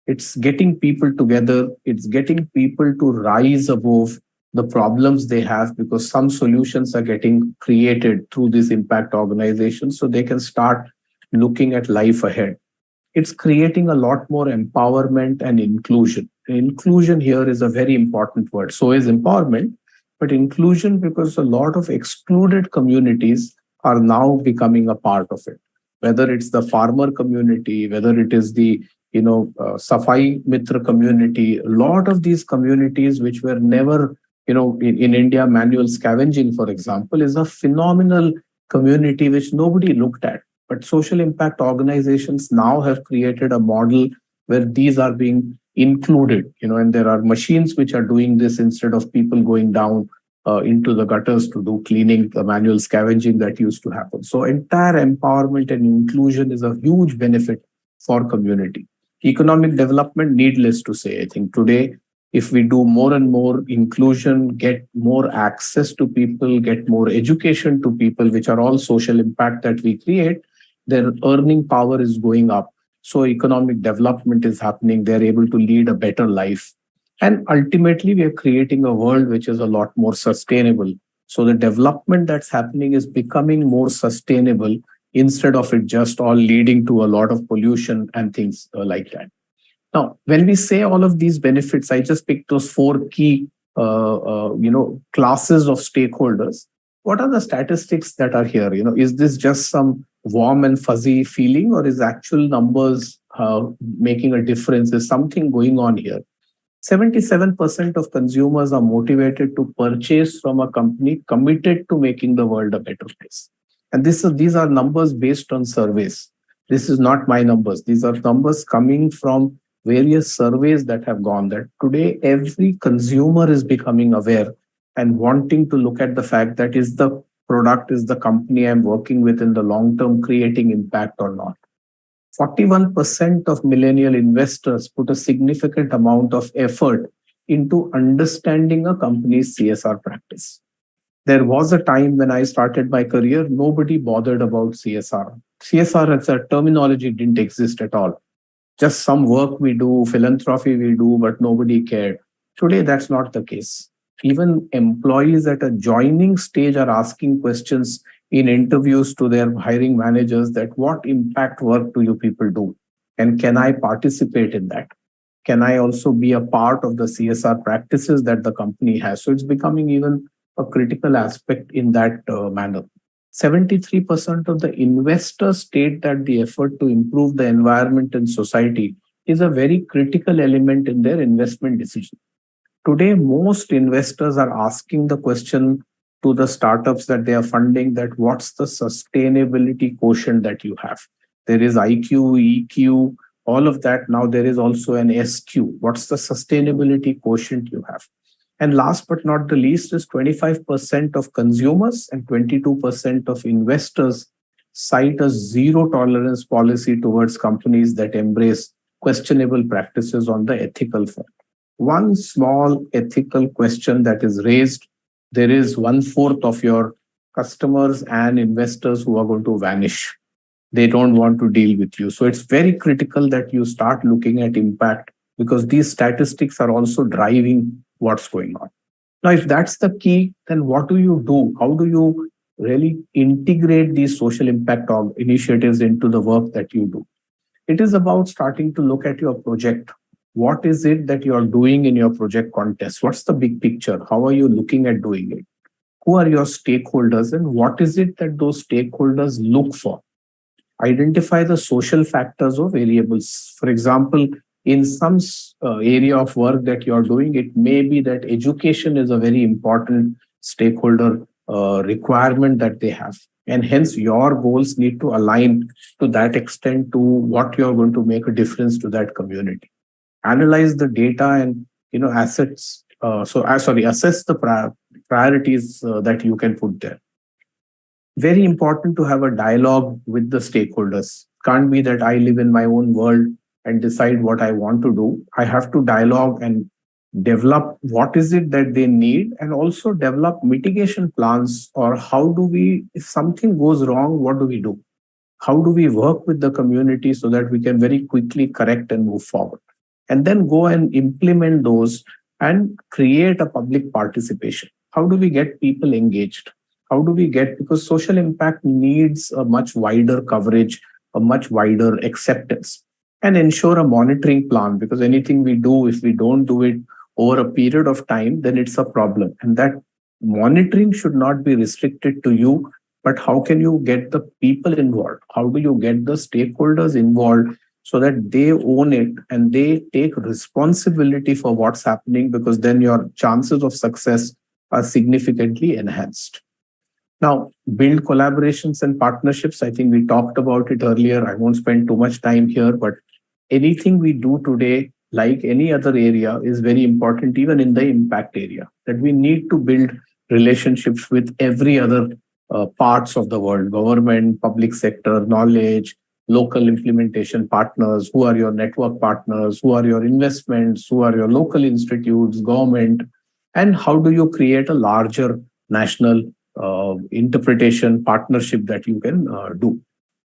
S3: It's getting people together. It's getting people to rise above the problems they have, because some solutions are getting created through these impact organizations, so they can start looking at life ahead. It's creating a lot more empowerment and inclusion. Inclusion here is a very important word. So is empowerment, but inclusion, because a lot of excluded communities are now becoming a part of it. Whether it's the farmer community, whether it is the Safai Mitra community, a lot of these communities which were never, in India, manual scavenging, for example, is a phenomenal community which nobody looked at. But social impact organizations now have created a model where these are being included, and there are machines which are doing this instead of people going down into the gutters to do cleaning, the manual scavenging that used to happen. So entire empowerment and inclusion is a huge benefit for community. Economic development, needless to say, I think today, if we do more and more inclusion, get more access to people, get more education to people, which are all social impact that we create, their earning power is going up. So economic development is happening. They're able to lead a better life. And ultimately, we are creating a world which is a lot more sustainable. So the development that's happening is becoming more sustainable, instead of it just all leading to a lot of pollution and things like that. Now, when we say all of these benefits, I just picked those four key classes of stakeholders. What are the statistics that are here? Is this just some warm and fuzzy feeling, or is actual numbers making a difference? Is something going on here? 77% of consumers are motivated to purchase from a company committed to making the world a better place. And these are numbers based on surveys. This is not my numbers. These are numbers coming from various surveys that have gone there. Today, every consumer is becoming aware and wanting to look at the fact that is the product, is the company I'm working with in the long term creating impact or not. 41% of millennial investors put a significant amount of effort into understanding a company's CSR practice. There was a time when I started my career, nobody bothered about CSR. CSR as a terminology didn't exist at all. Just some work we do, philanthropy we do, but nobody cared. Today, that's not the case. Even employees at a joining stage are asking questions in interviews to their hiring managers that what impact work do you people do? And can I participate in that? Can I also be a part of the CSR practices that the company has? So it's becoming even a critical aspect in that manner. 73% of the investors state that the effort to improve the environment and society is a very critical element in their investment decision. Today, most investors are asking the question to the startups that they are funding that what's the sustainability quotient that you have? There is IQ, EQ, all of that. Now there is also an SQ. What's the sustainability quotient you have? And last but not the least is 25% of consumers and 22% of investors cite a zero tolerance policy towards companies that embrace questionable practices on the ethical front. One small ethical question that is raised, there is 1/4 of your customers and investors who are going to vanish. They don't want to deal with you. So it's very critical that you start looking at impact because these statistics are also driving what's going on. Now, if that's the key, then what do you do? How do you really integrate these social impact initiatives into the work that you do? It is about starting to look at your project. What is it that you're doing in your project contest? What's the big picture? How are you looking at doing it? Who are your stakeholders and what is it that those stakeholders look for? Identify the social factors or variables. For example, in some area of work that you're doing, it may be that education is a very important stakeholder requirement that they have. And hence your goals need to align to that extent to what you're going to make a difference to that community. Analyze the data and assets. Assess the priorities that you can put there. Very important to have a dialogue with the stakeholders. Can't be that I live in my own world and decide what I want to do. I have to dialogue and develop what is it that they need and also develop mitigation plans or how do we, if something goes wrong, what do we do? How do we work with the community so that we can very quickly correct and move forward? And then go and implement those and create a public participation. How do we get people engaged? How do we get, because social impact needs a much wider coverage, a much wider acceptance, and ensure a monitoring plan, because anything we do, if we don't do it over a period of time, then it's a problem. And that monitoring should not be restricted to you, but how can you get the people involved? How do you get the stakeholders involved so that they own it and they take responsibility for what's happening, because then your chances of success are significantly enhanced. Now, build collaborations and partnerships. I think we talked about it earlier. I won't spend too much time here, but anything we do today, like any other area, is very important, even in the impact area, that we need to build relationships with every other parts of the world, government, public sector, knowledge, local implementation partners, who are your network partners, who are your investments, who are your local institutes, government, and how do you create a larger national interpretation partnership that you can do.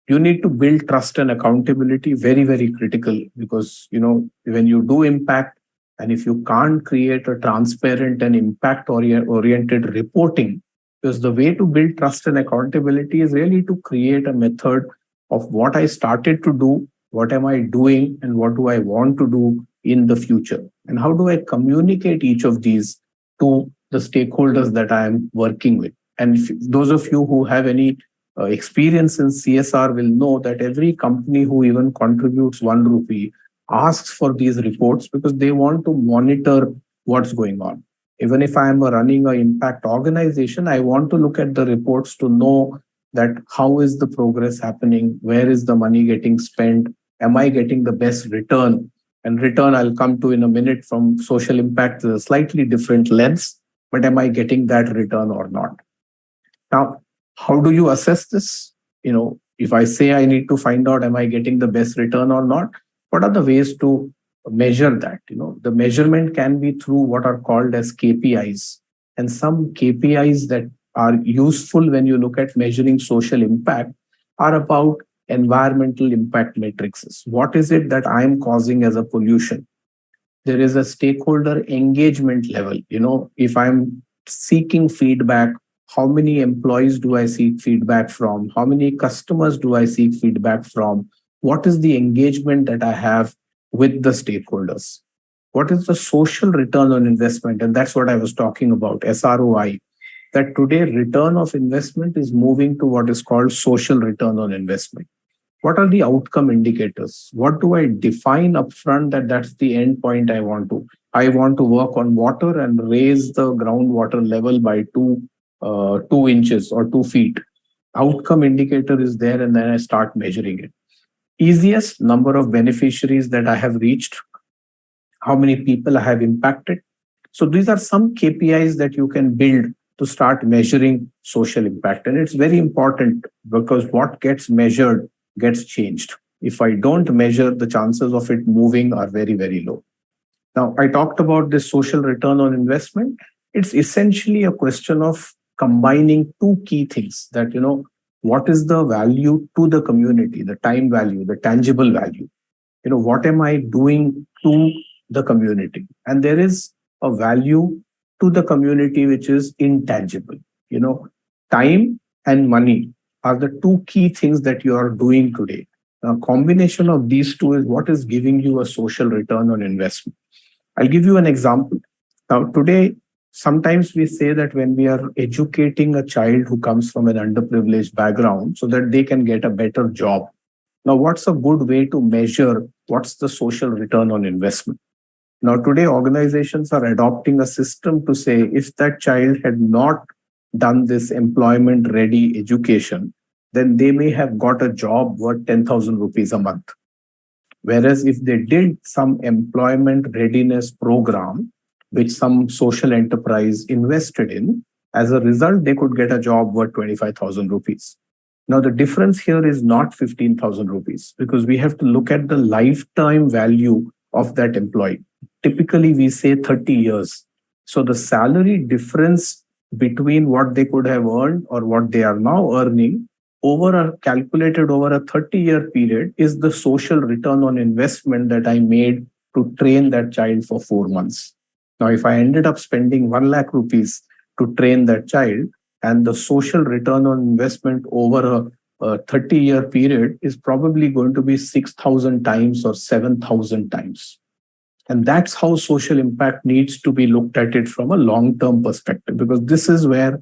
S3: You need to build trust and accountability, very, very critical, because when you do impact and if you can't create a transparent and impact oriented reporting, because the way to build trust and accountability is really to create a method of what I started to do, what am I doing, and what do I want to do in the future, and how do I communicate each of these to the stakeholders that I am working with. And those of you who have any experience in CSR will know that every company who even contributes 1 rupee asks for these reports because they want to monitor what's going on. Even if I am running an impact organization, I want to look at the reports to know that how is the progress happening, where is the money getting spent, am I getting the best return? And return I'll come to in a minute. From social impact is a slightly different lens, but am I getting that return or not? Now, how do you assess this? If I say I need to find out, am I getting the best return or not? What are the ways to measure that? The measurement can be through what are called as KPIs. And some KPIs that are useful when you look at measuring social impact are about environmental impact matrices. What is it that I am causing as a pollution? There is a stakeholder engagement level. If I'm seeking feedback, how many employees do I seek feedback from? How many customers do I seek feedback from? What is the engagement that I have with the stakeholders? What is the social return on investment? And that's what I was talking about, SROI. That today return of investment is moving to what is called social return on investment. What are the outcome indicators? What do I define upfront that that's the end point I want to? I want to work on water and raise the groundwater level by 2 inches or 2 feet. Outcome indicator is there, and then I start measuring it. Easiest, number of beneficiaries that I have reached, how many people I have impacted. So these are some KPIs that you can build to start measuring social impact. And it's very important because what gets measured gets changed. If I don't measure, the chances of it moving are very, very low. Now, I talked about this social return on investment. It's essentially a question of combining two key things that, what is the value to the community, the time value, the tangible value? What am I doing to the community? And there is a value to the community which is intangible. Time and money are the two key things that you are doing today. A combination of these two is what is giving you a social return on investment. I'll give you an example. Now, today, sometimes we say that when we are educating a child who comes from an underprivileged background so that they can get a better job. Now, what's a good way to measure what's the social return on investment? Now, today, organizations are adopting a system to say if that child had not done this employment-ready education, then they may have got a job worth 10,000 rupees a month. Whereas if they did some employment readiness program, which some social enterprise invested in, as a result, they could get a job worth 25,000 rupees. Now, the difference here is not 15,000 rupees because we have to look at the lifetime value of that employee. Typically, we say 30 years. So the salary difference between what they could have earned or what they are now earning calculated over a 30-year period is the social return on investment that I made to train that child for 4 months. Now, if I ended up spending 1 lakh rupees to train that child, and the social return on investment over a 30-year period is probably going to be 6,000 times or 7,000 times. And that's how social impact needs to be looked at it from a long-term perspective, because this is where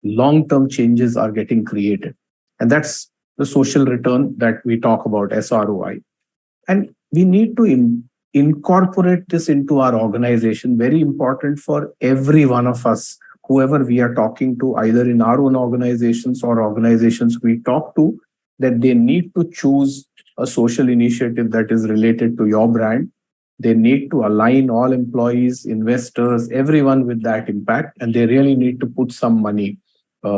S3: long-term changes are getting created. And that's the social return that we talk about, SROI. And we need to incorporate this into our organization. Very important for every one of us, whoever we are talking to, either in our own organizations or organizations we talk to, that they need to choose a social initiative that is related to your brand. They need to align all employees, investors, everyone with that impact. And they really need to put some money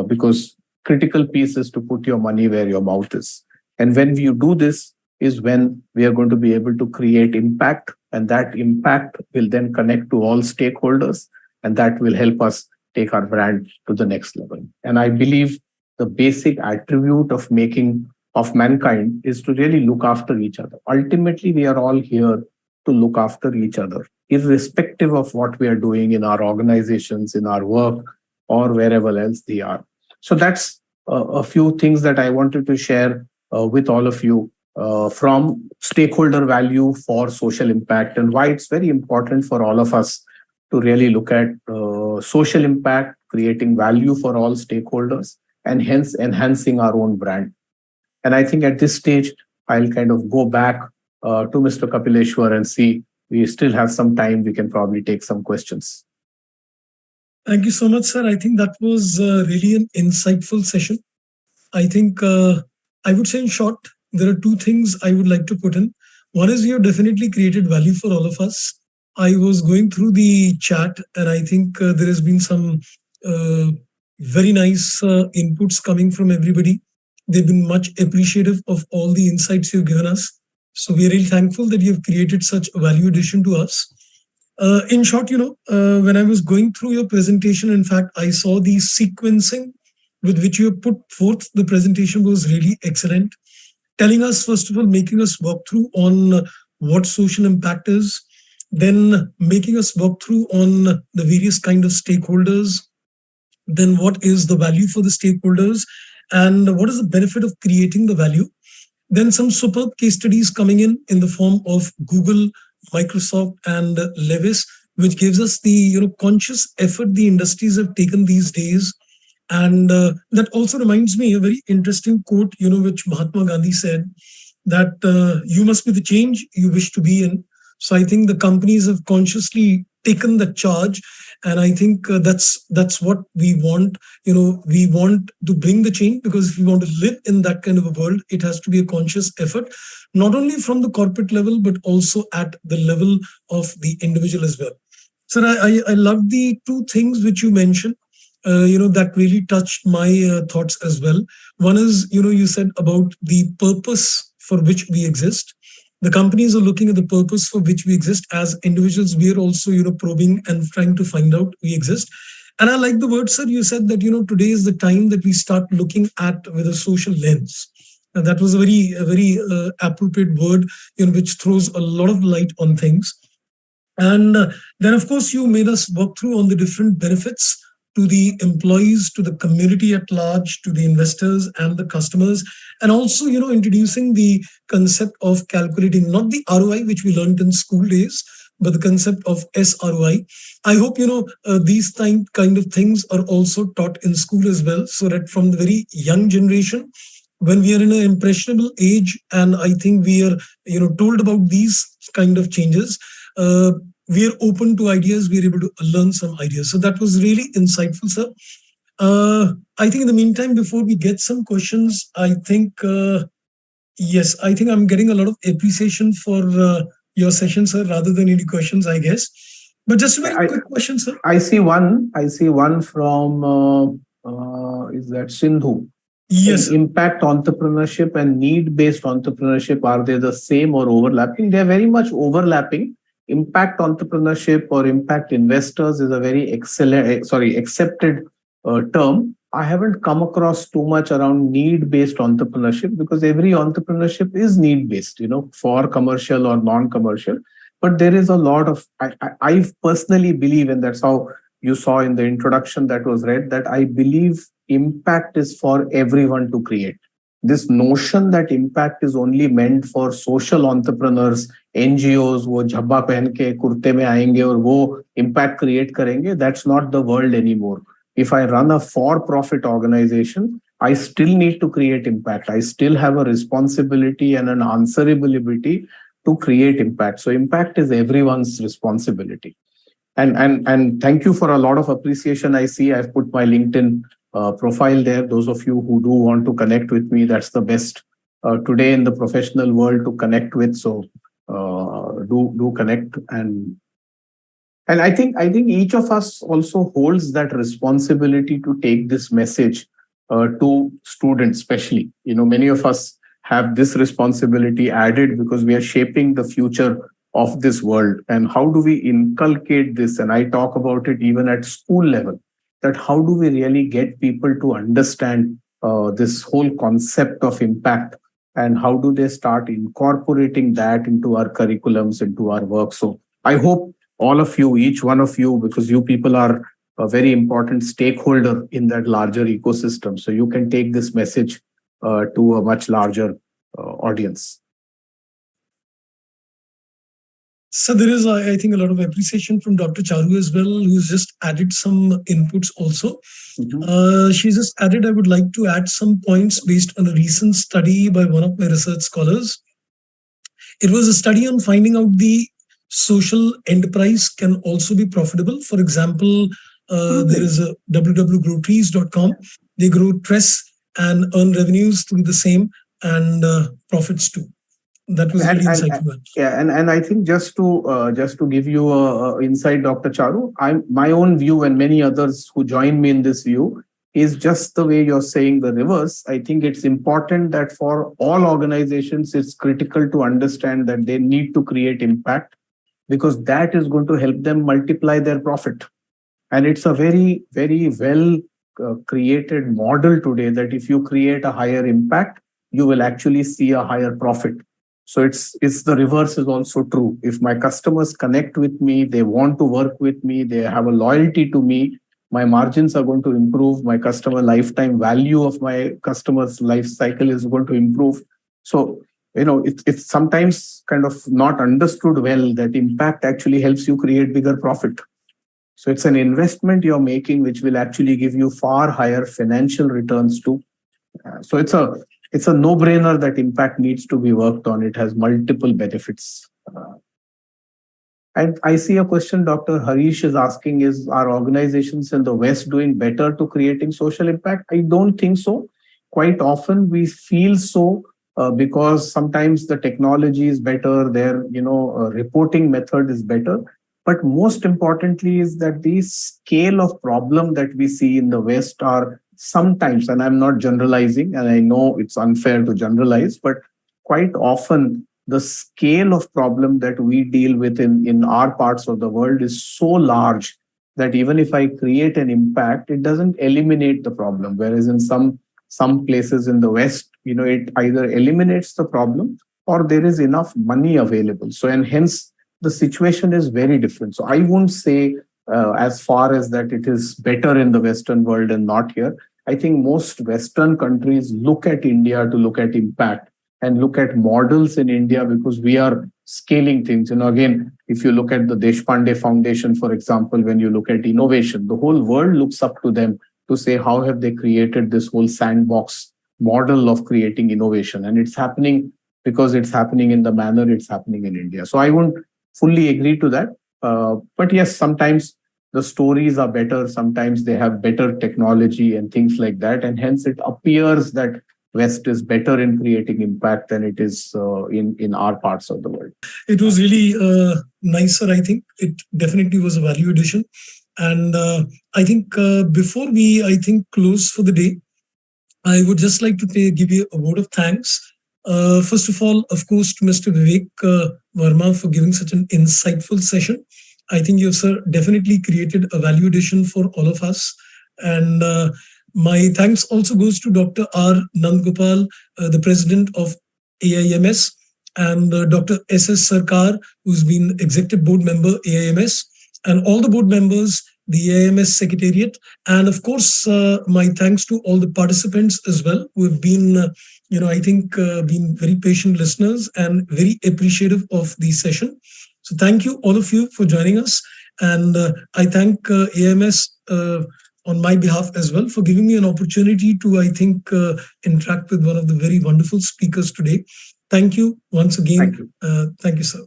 S3: because critical piece is to put your money where your mouth is. And when you do this is when we are going to be able to create impact. And that impact will then connect to all stakeholders. And that will help us take our brand to the next level. And I believe the basic attribute of mankind is to really look after each other. Ultimately, we are all here to look after each other, irrespective of what we are doing in our organizations, in our work, or wherever else they are. So that's a few things that I wanted to share with all of you from stakeholder value for social impact and why it's very important for all of us to really look at social impact, creating value for all stakeholders, and hence enhancing our own brand. And I think at this stage, I'll kind of go back to Mr. Kapileshwar and see we still have some time. We can probably take some questions.
S2: Thank you so much, sir. I think that was really an insightful session. I think I would say in short, there are two things I would like to put in. One is you have definitely created value for all of us. I was going through the chat and I think there has been some very nice inputs coming from everybody. They've been much appreciative of all the insights you've given us. So we are really thankful that you've created such a value addition to us. In short, when I was going through your presentation, in fact, I saw the sequencing with which you put forth the presentation was really excellent. Telling us, first of all, making us walk through on what social impact is, then making us walk through on the various kind of stakeholders, then what is the value for the stakeholders, and what is the benefit of creating the value. Then some superb case studies coming in the form of Google, Microsoft, and Levis, which gives us the conscious effort the industries have taken these days. And that also reminds me a very interesting quote, which Mahatma Gandhi said, that you must be the change you wish to be in. So I think the companies have consciously taken the charge, and I think that's what we want. We want to bring the change, because if we want to live in that kind of a world, it has to be a conscious effort, not only from the corporate level but also at the level of the individual as well. So I love the two things which you mentioned. That really touched my thoughts as well. One is, you said about the purpose for which we exist. The companies are looking at the purpose for which we exist. As individuals, we are also, probing and trying to find out we exist. And I like the word, sir. You said that, today is the time that we start looking at with a social lens. And that was a very appropriate word, which throws a lot of light on things. And then, of course, you made us walk through on the different benefits to the employees, to the community at large, to the investors and the customers, and also, introducing the concept of calculating not the ROI, which we learned in school days, but the concept of SROI. I hope, these kind of things are also taught in school as well, so that from the very young generation, when we are in an impressionable age, and I think we are, told about these kind of changes, we are open to ideas, we are able to learn some ideas. So that was really insightful, sir. I think in the meantime, before we get some questions, I think, yes, I think I'm getting a lot of appreciation for your session, sir, rather than any questions, I guess. But just a very quick question, sir.
S3: I see one from, is that Sindhu?
S2: Yes.
S3: Impact entrepreneurship and need-based entrepreneurship, are they the same or overlapping? They're very much overlapping. Impact entrepreneurship or impact investors is a very accepted term. I haven't come across too much around need-based entrepreneurship, because every entrepreneurship is need-based, for commercial or non-commercial. But there is a lot of, I personally believe, and that's how you saw in the introduction that was read, that I believe impact is for everyone to create. This notion that impact is only meant for social entrepreneurs, NGOs, वो झब्बा पहन के कुर्ते में आएंगे और वो impact create करेंगे, that's not the world anymore. If I run a for-profit organization, I still need to create impact. I still have a responsibility and an answerability to create impact. So impact is everyone's responsibility. And thank you for a lot of appreciation. I see I've put my LinkedIn profile there. Those of you who do want to connect with me, that's the best today in the professional world to connect with. So do connect. And I think each of us also holds that responsibility to take this message to students, especially. Many of us have this responsibility added because we are shaping the future of this world. And how do we inculcate this? And I talk about it even at school level, that how do we really get people to understand this whole concept of impact, and how do they start incorporating that into our curriculums, into our work. So I hope all of you, each one of you, because you people are a very important stakeholder in that larger ecosystem, so you can take this message to a much larger audience.
S2: So there is, I think, a lot of appreciation from Dr. Charu as well, who's just added some inputs also. She's just added, I would like to add some points based on a recent study by one of my research scholars. It was a study on finding out the social enterprise can also be profitable. For example, there is a www.growtrees.com. They grow trees and earn revenues through the same, and profits too. That was really insightful.
S3: Yeah, and I think just to give you a insight, Dr. Charu, my own view and many others who join me in this view is just the way you're saying the reverse. I think it's important that for all organizations, it's critical to understand that they need to create impact, because that is going to help them multiply their profit. And it's a very, very well created model today that if you create a higher impact, you will actually see a higher profit. So it's the reverse is also true. If my customers connect with me, they want to work with me, they have a loyalty to me, my margins are going to improve, my customer lifetime value of my customer's life cycle is going to improve. So, it's sometimes kind of not understood well that impact actually helps you create bigger profit. So it's an investment you're making, which will actually give you far higher financial returns too. So it's a no-brainer that impact needs to be worked on. It has multiple benefits. And I see a question Dr. Harish is asking is, are organizations in the West doing better to creating social impact? I don't think so. Quite often we feel so because sometimes the technology is better, their reporting method is better. But most importantly is that the scale of problem that we see in the West are sometimes, and I'm not generalizing, and I know it's unfair to generalize, but quite often the scale of problem that we deal with in our parts of the world is so large that even if I create an impact, it doesn't eliminate the problem. Whereas in some places in the West, it either eliminates the problem or there is enough money available. So, and hence the situation is very different. So I won't say as far as that it is better in the Western world and not here. I think most Western countries look at India to look at impact and look at models in India because we are scaling things. Again, if you look at the Deshpande Foundation, for example, when you look at innovation, the whole world looks up to them to say, how have they created this whole sandbox model of creating innovation? And it's happening because it's happening in the manner it's happening in India. So I won't fully agree to that. But yes, sometimes the stories are better. Sometimes they have better technology and things like that. And hence it appears that West is better in creating impact than it is in our parts of the world.
S2: It was really nicer, I think. It definitely was a value addition. And I think before we, close for the day, I would just like to give you a word of thanks. First of all, of course, to Mr. Viiveck Verma for giving such an insightful session. I think you have, sir, definitely created a value addition for all of us. And my thanks also goes to Dr. R. Nandgopal, the president of AIMS, and Dr. S.S. Sarkar, who's been executive board member AIMS, and all the board members, the AIMS Secretariat, and of course, my thanks to all the participants as well, who have been, been very patient listeners and very appreciative of the session. So thank you, all of you, for joining us. And I thank AIMS on my behalf as well for giving me an opportunity to, interact with one of the very wonderful speakers today. Thank you once again.
S3: Thank you.
S2: Thank you, sir.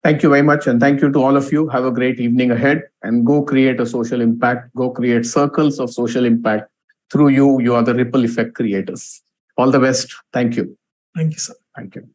S3: Thank you very much. And thank you to all of you. Have a great evening ahead and go create a social impact. Go create circles of social impact. Through you, you are the ripple effect creators. All the best. Thank you.
S2: Thank you, sir.
S3: Thank you.